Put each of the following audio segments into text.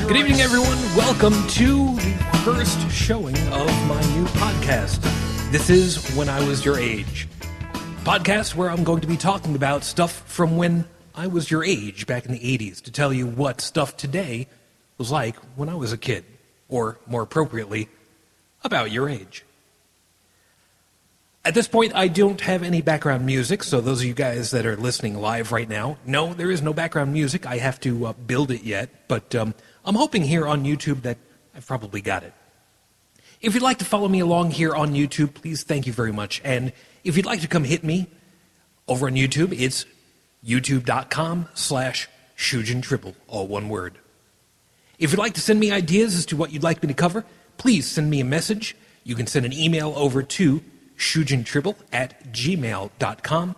Good evening, everyone. Welcome to the first showing of my new podcast. This is When I Was Your Age. Podcast where I'm going to be talking about stuff from when I was your age back in the 80s to tell you what stuff today was like when I was a kid, or more appropriately, about your age. At this point, I don't have any background music, so those of you guys that are listening live right now, no, there is no background music. I have to build it yet, but I'm hoping here on YouTube that I've probably got it. If you'd like to follow me along here on YouTube, please, thank you very much. And if you'd like to come hit me over on YouTube, it's youtube.com/ShujinTriple, all one word. If you'd like to send me ideas as to what you'd like me to cover, please send me a message. You can send an email over to shujintriple@gmail.com,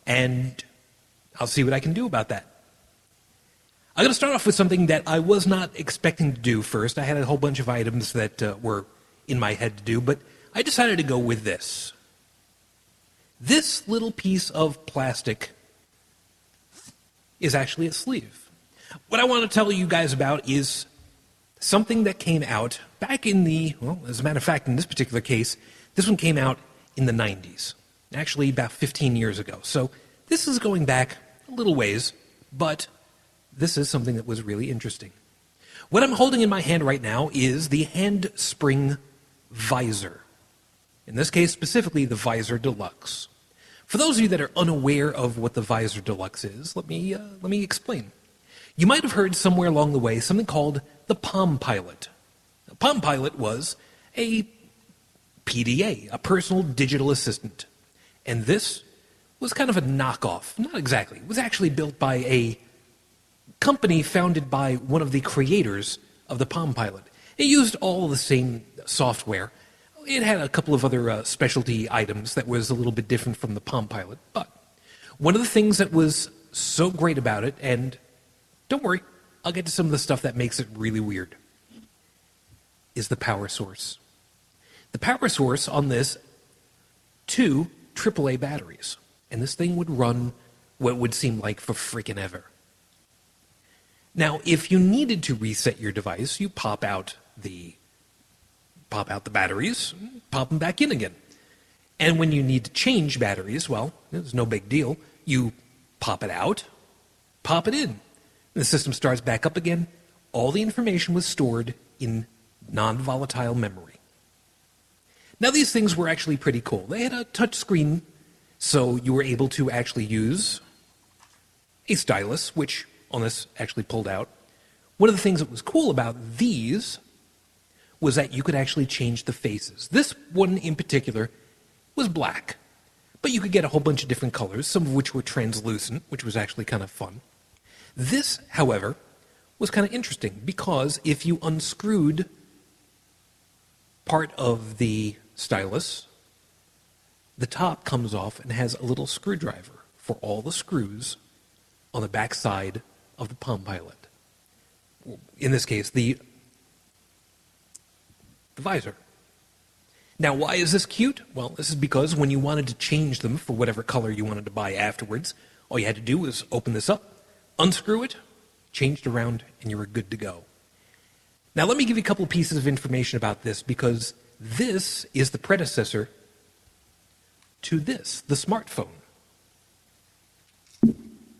and I'll see what I can do about that. I'm going to start off with something that I was not expecting to do first. I had a whole bunch of items that were in my head to do, but I decided to go with this. This little piece of plastic is actually a sleeve. What I want to tell you guys about is something that came out back in the, well, as a matter of fact, in this particular case, this one came out in the 90s, actually about 15 years ago. So this is going back a little ways, but this is something that was really interesting. What I'm holding in my hand right now is the Handspring Visor. In this case, specifically the Visor Deluxe. For those of you that are unaware of what the Visor Deluxe is, let me explain. You might have heard somewhere along the way something called the Palm Pilot. The Palm Pilot was a PDA, a personal digital assistant. And this was kind of a knockoff. Not exactly. It was actually built by a company founded by one of the creators of the Palm Pilot. It used all the same software. It had a couple of other specialty items that was a little bit different from the Palm Pilot. But one of the things that was so great about it, and don't worry, I'll get to some of the stuff that makes it really weird, is the power source. The power source on this, 2 AAA batteries. And this thing would run what would seem like for freaking ever. Now, if you needed to reset your device, you pop out the batteries, pop them back in again. And when you need to change batteries, well, it's no big deal. You pop it out, pop it in. The system starts back up again. All the information was stored in non-volatile memory. Now, these things were actually pretty cool. They had a touch screen, so you were able to actually use a stylus, which on this actually pulled out. One of the things that was cool about these was that you could actually change the faces. This one in particular was black, but you could get a whole bunch of different colors, some of which were translucent, which was actually kind of fun. This, however, was kind of interesting because if you unscrewed part of the stylus, the top comes off and has a little screwdriver for all the screws on the back side of the Palm Pilot. In this case, the visor. Now, why is this cute? Well, this is because when you wanted to change them for whatever color you wanted to buy afterwards, all you had to do was open this up, unscrew it, change it around, and you were good to go. Now, let me give you a couple of pieces of information about this, because this is the predecessor to this, the smartphone.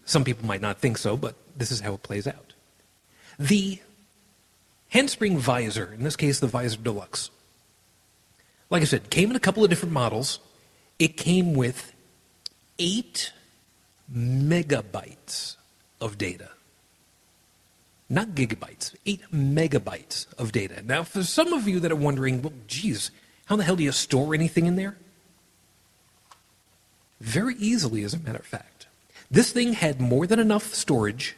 Some people might not think so, but this is how it plays out. The Handspring Visor, in this case the Visor Deluxe, like I said, came in a couple of different models. It came with 8 megabytes of data. Not gigabytes, 8 megabytes of data. Now, for some of you that are wondering, well, geez, how the hell do you store anything in there? Very easily, as a matter of fact. This thing had more than enough storage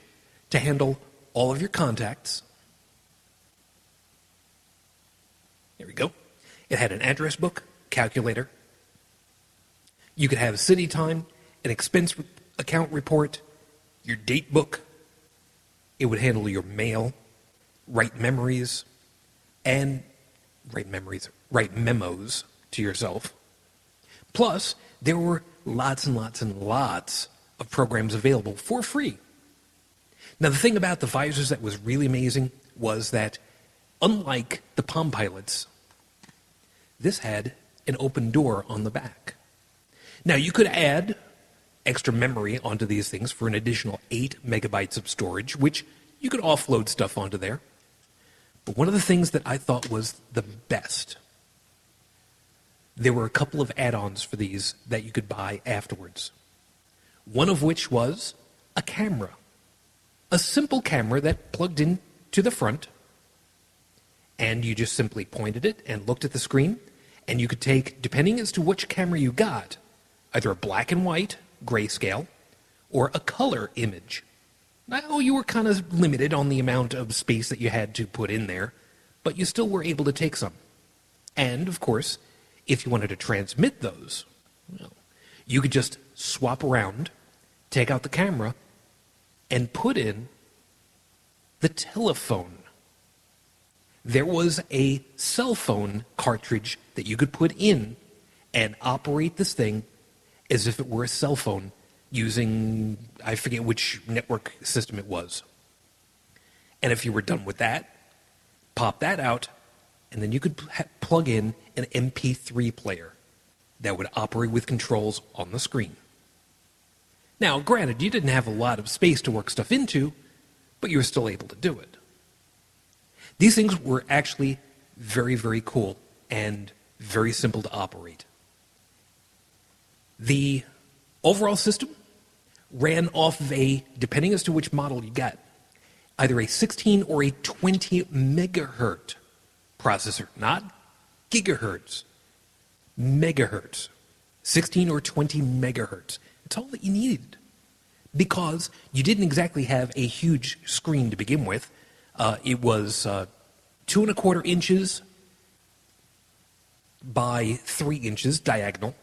to handle all of your contacts. There we go. It had an address book, calculator. You could have city time, an expense account report, your date book. It would handle your mail, write memos to yourself. Plus, there were lots and lots and lots of programs available for free. Now, the thing about the visors that was really amazing was that, unlike the Palm Pilots, this had an open door on the back. Now, you could add extra memory onto these things for an additional 8 megabytes of storage, which you could offload stuff onto there. But one of the things that I thought was the best, there were a couple of add-ons for these that you could buy afterwards. One of which was a camera. A simple camera that plugged in to the front, and you just simply pointed it and looked at the screen, and you could take, depending as to which camera you got, either a black and white, grayscale, or a color image. Now, you were kind of limited on the amount of space that you had to put in there, but you still were able to take some. And, of course, if you wanted to transmit those, well, you could just swap around, take out the camera, and put in the telephone. There was a cell phone cartridge that you could put in and operate this thing as if it were a cell phone using, I forget which network system it was. And if you were done with that, pop that out, and then you could plug in an MP3 player that would operate with controls on the screen. Now, granted, you didn't have a lot of space to work stuff into, but you were still able to do it. These things were actually very, very cool and very simple to operate. The overall system ran off of a, depending as to which model you got, either a 16 or a 20 megahertz processor, not gigahertz, megahertz, 16 or 20 megahertz. That's all that you needed, because you didn't exactly have a huge screen to begin with. It was 2¼ inches by 3 inches diagonal,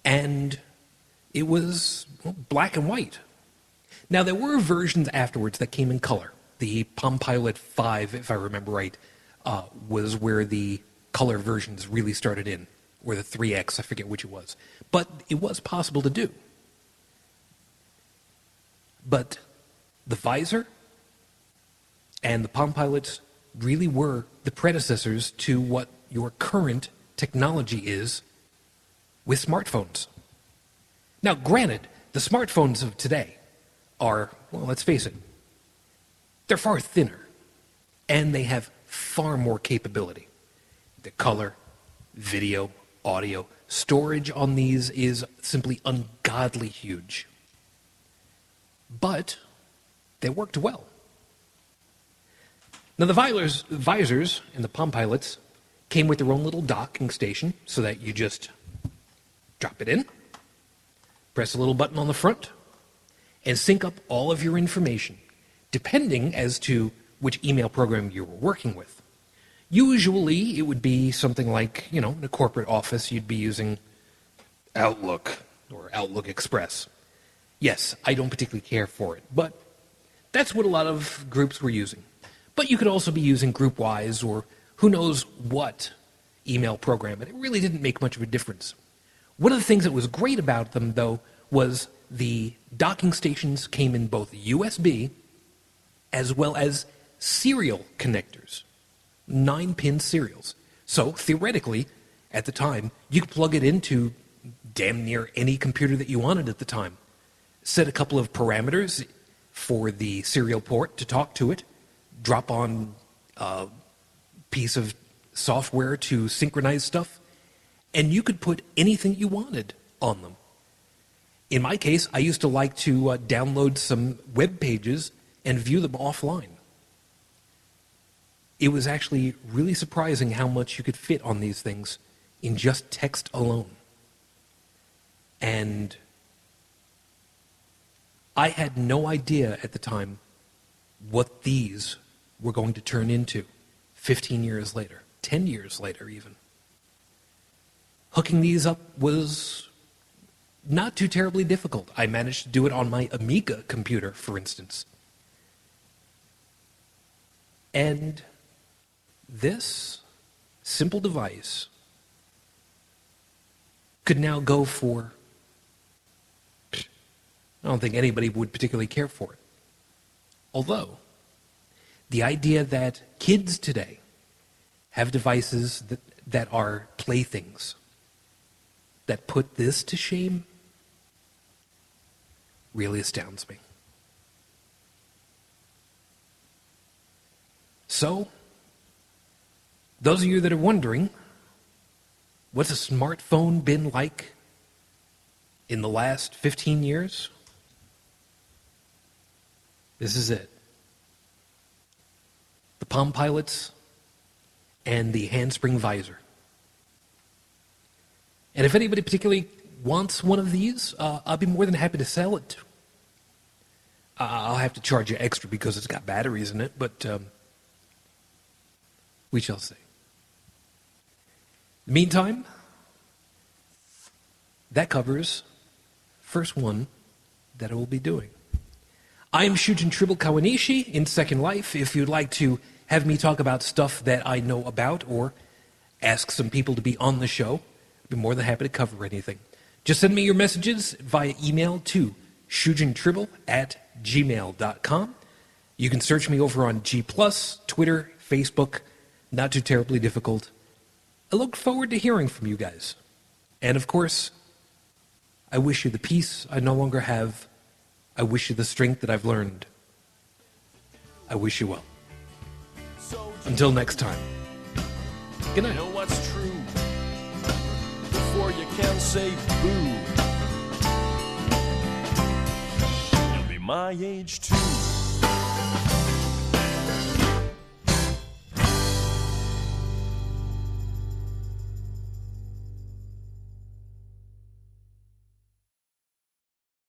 and it was black and white. Now, there were versions afterwards that came in color. The Palm Pilot 5, if I remember right, was where the color versions really started in, or the 3X, I forget which it was. But it was possible to do. But the Visor and the Palm Pilots really were the predecessors to what your current technology is with smartphones. Now, granted, the smartphones of today are, well, let's face it, they're far thinner, and they have far more capability. The color, video, audio, storage on these is simply ungodly huge. But they worked well. Now, the visors and the Palm Pilots came with their own little docking station so that you just drop it in, press a little button on the front, and sync up all of your information, depending as to which email program you were working with. Usually, it would be something like, in a corporate office, you'd be using Outlook or Outlook Express. Yes, I don't particularly care for it, but that's what a lot of groups were using. But you could also be using GroupWise or who knows what email program, and it really didn't make much of a difference. One of the things that was great about them, though, was the docking stations came in both USB as well as serial connectors, 9-pin serials. So, theoretically, at the time, you could plug it into damn near any computer that you wanted at the time. Set a couple of parameters for the serial port to talk to it, drop on a piece of software to synchronize stuff, and you could put anything you wanted on them. In my case, I used to like to download some web pages and view them offline. It was actually really surprising how much you could fit on these things in just text alone. And I had no idea at the time what these were going to turn into 15 years later, 10 years later even. Hooking these up was not too terribly difficult. I managed to do it on my Amiga computer, for instance. And this simple device could now go for, I don't think anybody would particularly care for it. Although, The idea that kids today have devices that are playthings that put this to shame really astounds me. So, those of you that are wondering, what's a smartphone been like in the last 15 years? This is it. The Palm Pilots and the Handspring Visor. And if anybody particularly wants one of these, I'll be more than happy to sell it. I'll have to charge you extra because it's got batteries in it, but we shall see. In the meantime, that covers first one that I will be doing. I am Shujin Tribble Kawanishi in Second Life. If you'd like to have me talk about stuff that I know about or ask some people to be on the show, I'd be more than happy to cover anything. Just send me your messages via email to shujintribble@gmail.com. You can search me over on G+, Twitter, Facebook. Not too terribly difficult. I look forward to hearing from you guys. And of course, I wish you the peace I no longer have. I wish you the strength that I've learned. I wish you well. Until next time. Good night. You know what's true before you can say boo. You'll be my age too.